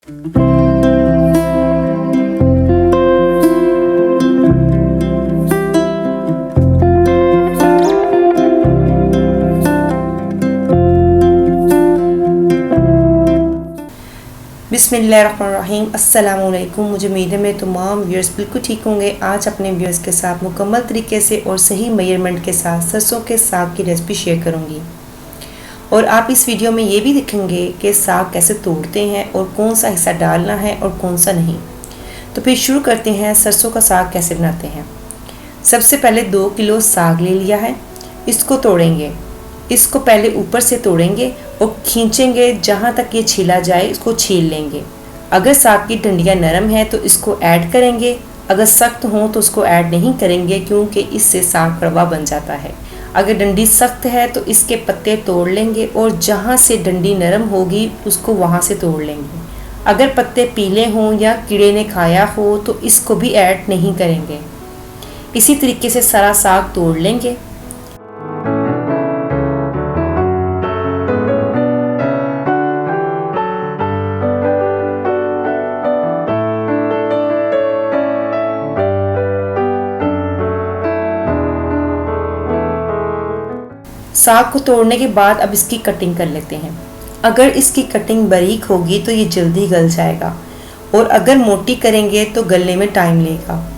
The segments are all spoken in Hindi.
बिस्मिल्लाहिर्रहमानिर्रहीम। अस्सलामुअलैकुम। मुझे उम्मीद है मेरे तमाम व्यूअर्स बिल्कुल ठीक होंगे। आज अपने व्यूअर्स के साथ मुकम्मल तरीके से और सही मेजरमेंट के साथ सरसों के साग की रेसिपी शेयर करूंगी और आप इस वीडियो में ये भी देखेंगे कि साग कैसे तोड़ते हैं और कौन सा हिस्सा डालना है और कौन सा नहीं। तो फिर शुरू करते हैं। सरसों का साग कैसे बनाते हैं। सबसे पहले 2 किलो साग ले लिया है, इसको तोड़ेंगे। इसको पहले ऊपर से तोड़ेंगे और खींचेंगे, जहाँ तक ये छीला जाए इसको छील लेंगे। अगर साग की डंडियाँ नरम है तो इसको ऐड करेंगे, अगर सख्त हो तो उसको ऐड नहीं करेंगे क्योंकि इससे साग कड़वा बन जाता है। अगर डंडी सख्त है तो इसके पत्ते तोड़ लेंगे और जहाँ से डंडी नरम होगी उसको वहाँ से तोड़ लेंगे। अगर पत्ते पीले हों या कीड़े ने खाया हो तो इसको भी ऐड नहीं करेंगे। इसी तरीके से सारा साग तोड़ लेंगे। साग को तोड़ने के बाद अब इसकी कटिंग कर लेते हैं। अगर इसकी कटिंग बारीक होगी तो ये जल्दी गल जाएगा और अगर मोटी करेंगे तो गलने में टाइम लेगा।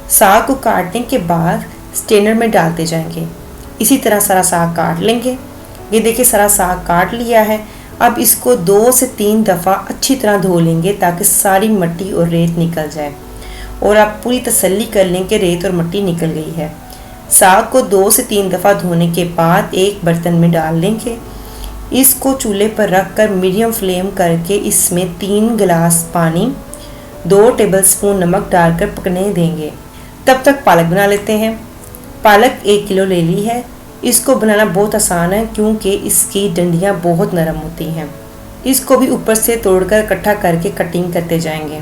साग को काटने के बाद स्ट्रेनर में डालते जाएंगे। इसी तरह सारा साग काट लेंगे। ये देखिए सारा साग काट लिया है। अब इसको 2 से 3 दफ़ा अच्छी तरह धो लेंगे ताकि सारी मिट्टी और रेत निकल जाए और आप पूरी तसल्ली कर लें कि रेत और मिट्टी निकल गई है। साग को 2 से 3 दफ़ा धोने के बाद एक बर्तन में डाल लेंगे। इसको चूल्हे पर रख कर मीडियम फ्लेम करके इसमें 3 गिलास पानी 2 टेबलस्पून नमक डालकर पकने देंगे। तब तक पालक बना लेते हैं। पालक 1 किलो ले ली है। इसको बनाना बहुत आसान है क्योंकि इसकी डंडियाँ बहुत नरम होती हैं। इसको भी ऊपर से तोड़कर इकट्ठा करके कटिंग करते जाएंगे।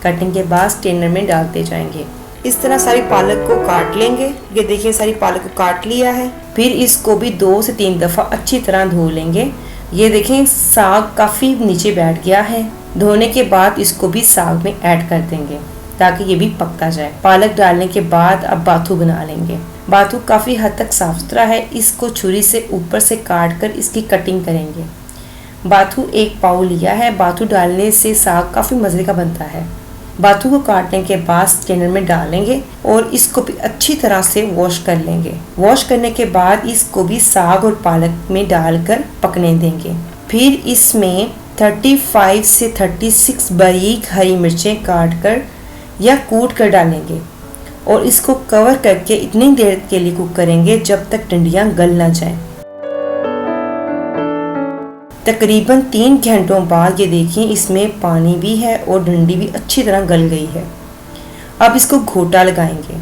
कटिंग के बाद स्ट्रेनर में डालते जाएंगे। इस तरह सारी पालक को काट लेंगे। ये देखिए सारी पालक को काट लिया है। फिर इसको भी 2 से 3 दफ़ा अच्छी तरह धो लेंगे। ये देखें साग काफ़ी नीचे बैठ गया है। धोने के बाद इसको भी साग में ऐड कर देंगे ताकि ये भी पकता जाए। पालक डालने के बाद अब बाथू बना लेंगे। बाथू काफ़ी हद तक साफ सुथरा है। इसको छुरी से ऊपर से काट कर इसकी कटिंग करेंगे। बाथू 1 पाव लिया है। बाथू डालने से साग काफ़ी मज़े का बनता है। बाथू को काटने के बाद स्ट्रेनर में डालेंगे और इसको भी अच्छी तरह से वॉश कर लेंगे। वॉश करने के बाद इसको भी साग और पालक में डालकर पकने देंगे। फिर इसमें 35 से 36 बारीक हरी मिर्चें काट कर या कूट कर डालेंगे और इसको कवर करके इतनी देर के लिए कुक करेंगे जब तक डंडियाँ गल ना जाएं। तकरीबन 3 घंटों बाद ये देखिए इसमें पानी भी है और डंडी भी अच्छी तरह गल गई है। अब इसको घोटा लगाएंगे।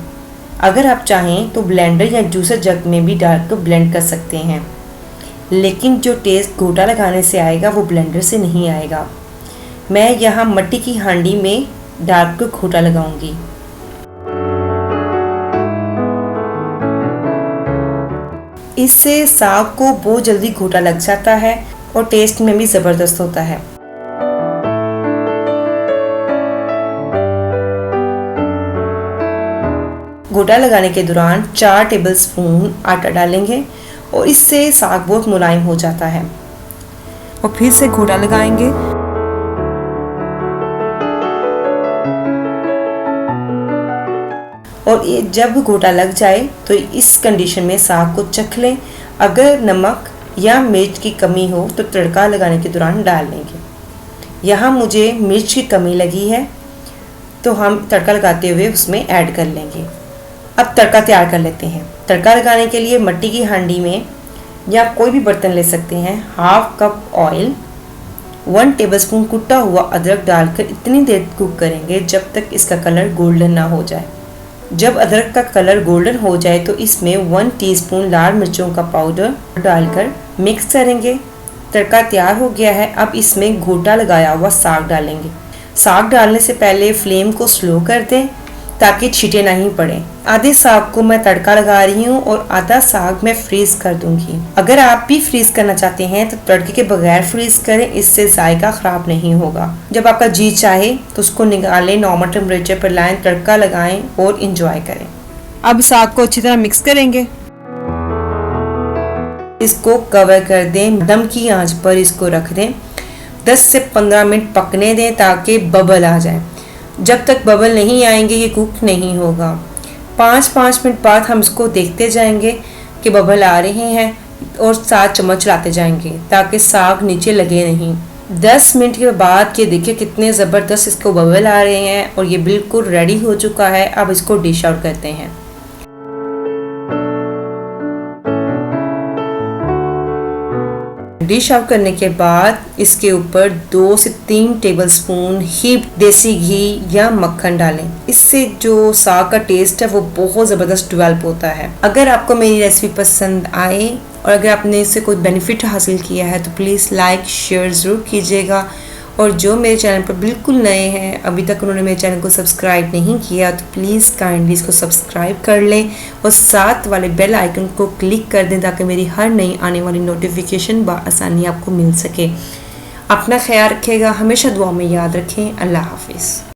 अगर आप चाहें तो ब्लेंडर या जूसर जग में भी डालकर ब्लेंड कर सकते हैं, लेकिन जो टेस्ट घोटा लगाने से आएगा वो ब्लेंडर से नहीं आएगा। मैं यहाँ मिट्टी की हांडी में डालकर घोटा लगाऊंगी। इससे साग को बहुत जल्दी घोटा लग जाता है और टेस्ट में भी ज़बरदस्त होता है। घोटा लगाने के दौरान 4 टेबलस्पून आटा डालेंगे और इससे साग बहुत मुलायम हो जाता है और फिर से घोटा लगाएंगे। और ये जब घोटा लग जाए तो इस कंडीशन में साग को चख लें। अगर नमक या मिर्च की कमी हो तो तड़का लगाने के दौरान डाल लेंगे। यहाँ मुझे मिर्च की कमी लगी है तो हम तड़का लगाते हुए उसमें ऐड कर लेंगे। अब तड़का तैयार कर लेते हैं। तड़का लगाने के लिए मिट्टी की हांडी में या कोई भी बर्तन ले सकते हैं 1/2 कप ऑयल, 1 टेबलस्पून कुटा हुआ अदरक डालकर इतनी देर कुक करेंगे जब तक इसका कलर गोल्डन ना हो जाए। जब अदरक का कलर गोल्डन हो जाए तो इसमें 1 टीस्पून लाल मिर्चों का पाउडर डालकर मिक्स करेंगे। तड़का तैयार हो गया है। अब इसमें घोटा लगाया हुआ साग डालेंगे। साग डालने से पहले फ्लेम को स्लो कर दें ताकि छींटे नहीं पड़े। आधे साग को मैं तड़का लगा रही हूँ और आधा साग मैं फ्रीज कर दूंगी। अगर आप भी फ्रीज करना चाहते हैं तो तड़के के बगैर फ्रीज करें, इससे जायका खराब नहीं होगा। जब आपका जी चाहे तो उसको निकालें, नॉर्मल टेम्परेचर पर लाएं, तड़का लगाएं और इंजॉय करें। अब साग को अच्छी तरह मिक्स करेंगे। इसको कवर कर दें, दम की आंच पर इसको रख दें। 10 से 15 मिनट पकने दें ताकि बबल आ जाए। जब तक बबल नहीं आएंगे ये कुक नहीं होगा। 5-5 मिनट बाद हम इसको देखते जाएंगे कि बबल आ रहे हैं और 7 चम्मच चलाते जाएंगे ताकि साग नीचे लगे नहीं। 10 मिनट के बाद ये देखिए कितने ज़बरदस्त इसको बबल आ रहे हैं और ये बिल्कुल रेडी हो चुका है। अब इसको डिश आउट करते हैं। डिश आउट करने के बाद इसके ऊपर 2 से 3 टेबलस्पून ही देसी घी या मक्खन डालें। इससे जो साग का टेस्ट है वो बहुत ज़बरदस्त डेवलप होता है। अगर आपको मेरी रेसिपी पसंद आए और अगर आपने इससे कोई बेनिफिट हासिल किया है तो प्लीज़ लाइक शेयर ज़रूर कीजिएगा। और जो मेरे चैनल पर बिल्कुल नए हैं, अभी तक उन्होंने मेरे चैनल को सब्सक्राइब नहीं किया तो प्लीज़ काइंडली इसको सब्सक्राइब कर लें और साथ वाले बेल आइकन को क्लिक कर दें ताकि मेरी हर नई आने वाली नोटिफिकेशन बआसानी आपको मिल सके। अपना ख्याल रखिएगा, हमेशा दुआ में याद रखें। अल्लाह हाफिज़।